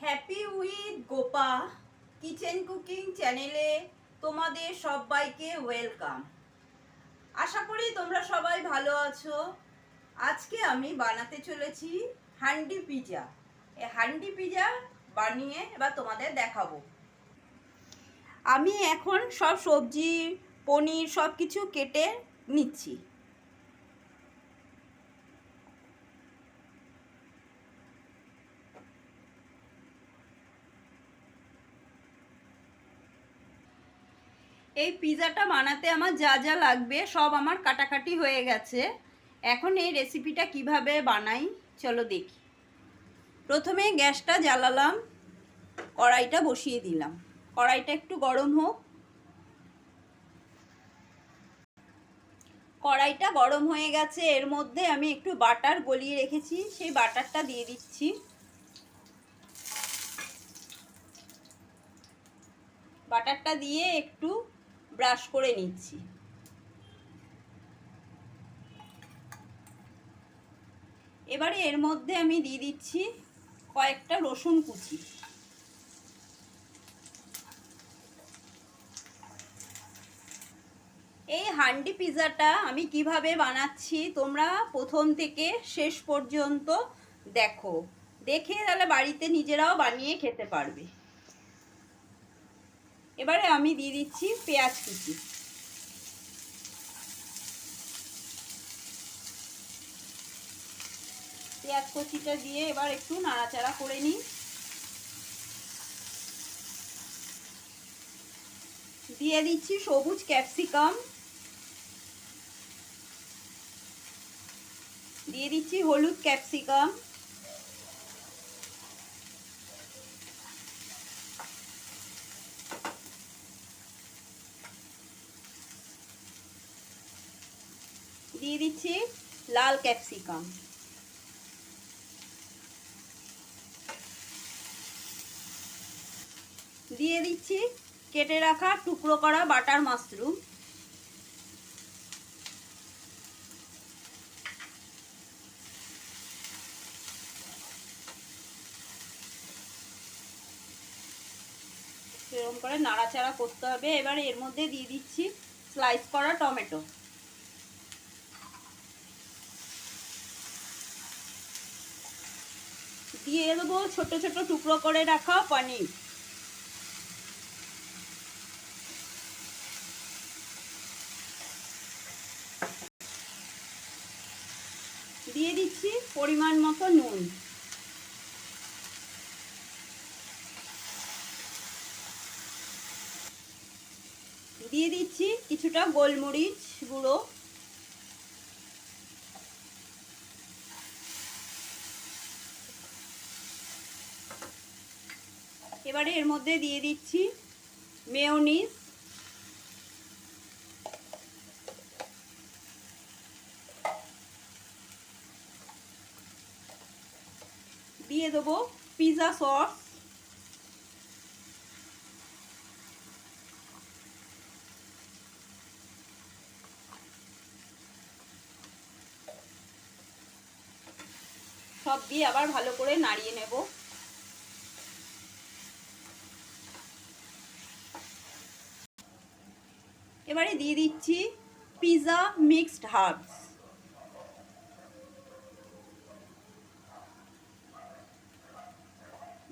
Happy with Gopa kitchen cooking চ্যানেলে তোমাদের সবাইকে ওয়েলকাম। আশা করি তোমরা সবাই ভালো আছো। আজকে আমি বানাতে চলেছি হান্ডি পিজা। এই হান্ডি পিজা বানিয়ে এবার তোমাদের দেখাবো। আমি এখন সব সবজি, পনির সব কিছু কেটে নিচ্ছি। এই পিজাটা বানাতে আমার যা যা লাগবে সব আমার কাটাকাটি হয়ে গেছে। এখন এই রেসিপিটা কিভাবে বানাই চলো দেখি। প্রথমে গ্যাসটা জ্বালালাম, কড়াইটা বসিয়ে দিলাম। কড়াইটা একটু গরম হোক। কড়াইটা গরম হয়ে গেছে, এর মধ্যে আমি একটু বাটার গলিয়ে রেখেছি, সেই বাটারটা দিয়ে দিচ্ছি। বাটারটা দিয়ে একটু ব্রাশ করে নিচ্ছি। এবারে এর মধ্যে আমি দিয়ে দিচ্ছি কয়েকটা রসুন কুচি। এই হান্ডি পিজাটা আমি কিভাবে বানাচ্ছি তোমরা প্রথম থেকে শেষ পর্যন্ত দেখো, দেখে তাহলে বাড়িতে নিজেরাও বানিয়ে খেতে পারবে। এবারে আমি দিয়ে দিচ্ছি পেঁয়াজ কুচি। পেঁয়াজ কুচিটা দিয়ে এবার একটু নাড়াচাড়া করে নিই। দিয়ে দিচ্ছি সবুজ ক্যাপসিকাম, দিয়ে দিচ্ছি হলুদ ক্যাপসিকাম, দিয়ে দিচ্ছি লাল ক্যাপসিকাম, দিয়ে দিচ্ছি কেটে রাখা টুকরো করা বাটার মাশরুম, এরকম করে নাড়াচাড়া করতে হবে। এবার এর মধ্যে দিয়ে দিচ্ছি স্লাইস করা টমেটো, দিয়ে দেবো ছোট ছোট টুকরো করে রাখা পনির, দিয়ে দিচ্ছি পরিমাণ মতো নুন, দিয়ে দিচ্ছি কিছুটা গোলমরিচ গুঁড়ো, এবারে এর মধ্যে দিয়ে দিচ্ছি মেয়োনিস, দিয়ে দেবো পিৎজা সস, সব দিয়ে আবার ভালো করে নাড়িয়ে নেব। এবারে দিয়ে দিচ্ছি পিৎজা মিক্সড হার্বস,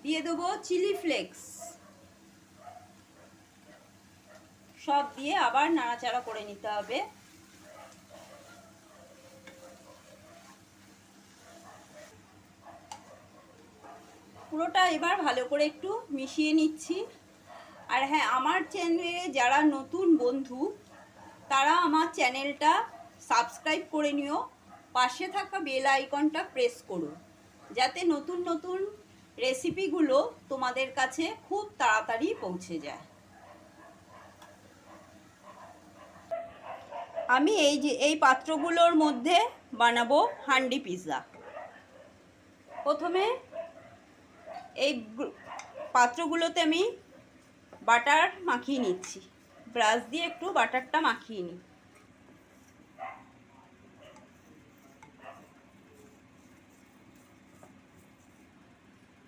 দিয়ে দেবো চিলি ফ্লেক্স, সব দিয়ে আবার নাড়াচাড়া করে নিতে হবে। পুরোটা এবার ভালো করে একটু মিশিয়ে নিচ্ছি। আর হ্যাঁ, আমার চ্যানেলে যারা নতুন বন্ধু তারা আমার চ্যানেলটা সাবস্ক্রাইব করে নিও, পাশে থাকা বেল আইকনটা প্রেস করো, যাতে নতুন নতুন রেসিপিগুলো তোমাদের কাছে খুব তাড়াতাড়ি পৌঁছে যায়। আমি এই পাত্রগুলোর মধ্যে বানাবো হান্ডি পিৎজা। প্রথমে এই পাত্রগুলোতে আমি বাটার মাখিয়ে নিচ্ছি, ব্রাশ দিয়ে একটু বাটারটা মাখিয়ে নিই।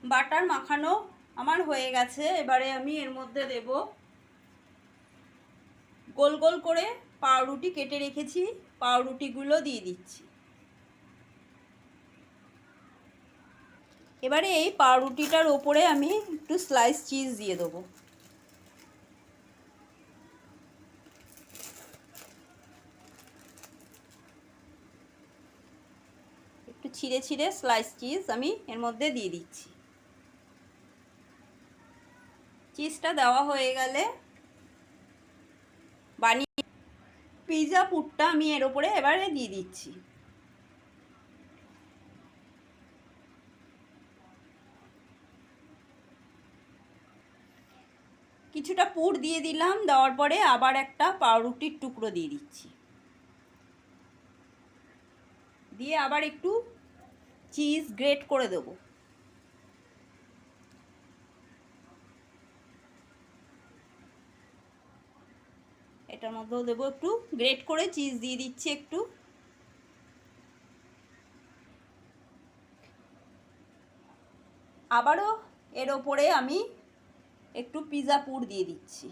বাটার মাখানো আমার হয়ে গেছে। এবারে আমি এর মধ্যে দেব গোল গোল করে পাউরুটি কেটে রেখেছি, পাউরুটিগুলো দিয়ে দিচ্ছি। এবারে এই পাউরুটিটার ওপরে আমি একটু স্লাইস চিজ দিয়ে দেবো। একটু ছিঁড়ে ছিঁড়ে স্লাইস চিজ আমি এর মধ্যে দিয়ে দিচ্ছি। চিজটা দেওয়া হয়ে গেলে বানিয়ে পিৎজা পুরটা আমি এর ওপরে এবারে দিয়ে দিচ্ছি। কিছুটা পুর দিয়ে দিলাম, দেওয়ার পরে আবার একটা পাউরুটির টুকরো দিয়ে দিচ্ছি, দিয়ে আবার একটু চিজ গ্রেট করে দেবো। এটার মধ্যেও দেবো একটু গ্রেট করে চিজ দিয়ে দিচ্ছি একটু। আবারও এর ওপরে আমি একটু পিৎজা পুর দিয়ে দিচ্ছি।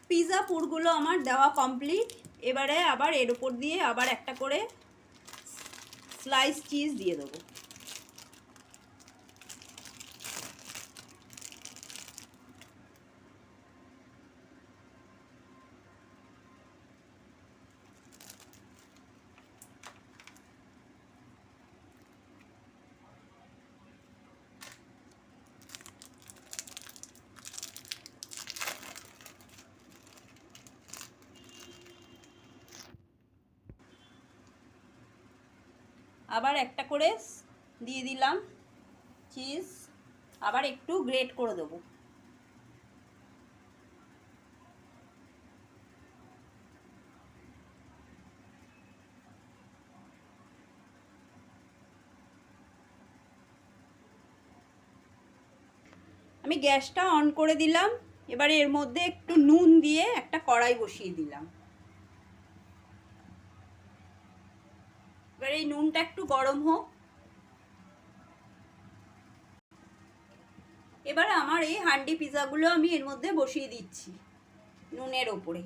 পিৎজা পুরগুলো আমার দেওয়া কমপ্লিট। এবারে আবার এর উপর দিয়ে আবার একটা করে স্লাইস চিজ দিয়ে দেবো। আবার একটা করে দিয়ে দিলাম চিজ, আবার একটু গ্রেট করে দেবো। আমি গ্যাসটা অন করে দিলাম। এবারে এর মধ্যে একটু নুন দিয়ে একটা কড়াই বসিয়ে দিলাম। এবার এই নুনটা একটু গরম হোক। এবার আমার এই হান্ডি পিৎজাগুলো আমি এর মধ্যে বসিয়ে দিচ্ছি নুনের ওপরে।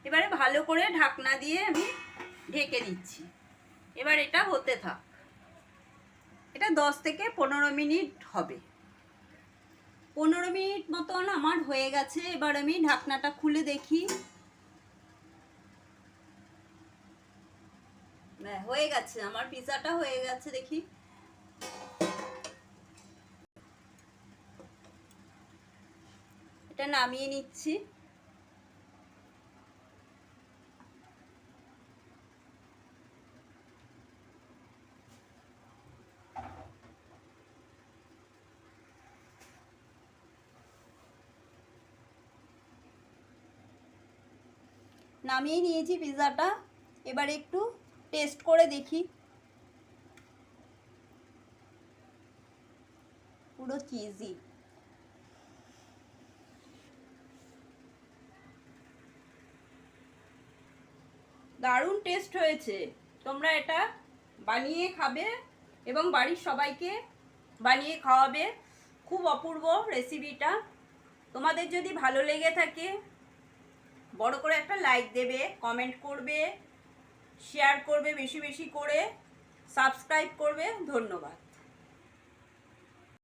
এবারে ভালো করে ঢাকনা দিয়ে আমি ঢেকে দিচ্ছি। এবার এটা হতে থাক। এটা 10 থেকে 15 মিনিট হবে। 15 মিনিট মতন আমার হয়ে গেছে। এবার আমি ঢাকনাটা খুলে দেখি। হয়ে গেছে, আমার পিৎজাটা হয়ে গেছে, দেখি। এটা নামিয়ে নিচ্ছি। নামিয়ে নিয়েছি পিৎজাটা। এবার একটু টেস্ট করে দেখি। পুরো চিজি, দারুণ টেস্ট হয়েছে। তোমরা এটা বানিয়ে খাবে এবং বাড়ির সবাইকে বানিয়ে খাওয়াবে। খুব অপূর্ব রেসিপিটা। তোমাদের যদি ভালো লেগে থাকে বড় করে একটা লাইক দেবে, কমেন্ট করবে, শেয়ার করবে বেশি বেশি করে, সাবস্ক্রাইব করবে। ধন্যবাদ।